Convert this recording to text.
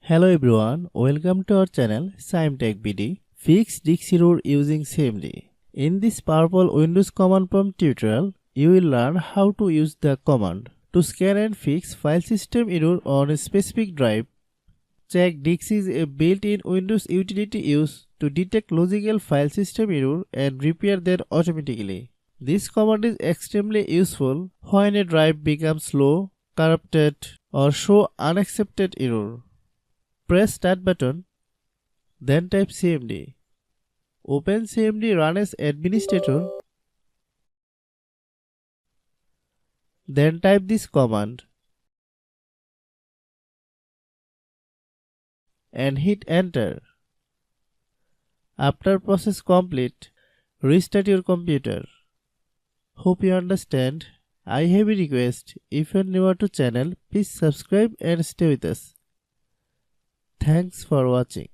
Hello everyone, welcome to our channel Shaem Tech BD. Fix disk error using CMD. In this powerful Windows command prompt tutorial, you will learn how to use the command to scan and fix file system error on a specific drive. Check disk is a built-in Windows utility used to detect logical file system error and repair them automatically. This command is extremely useful when a drive becomes slow, corrupted, or show unaccepted error. Press Start button, then type CMD. Open CMD, run as administrator, then type this command and hit enter. After process complete, restart your computer. Hope you understand. I have a request. If you are new to channel, please subscribe and stay with us. Thanks for watching.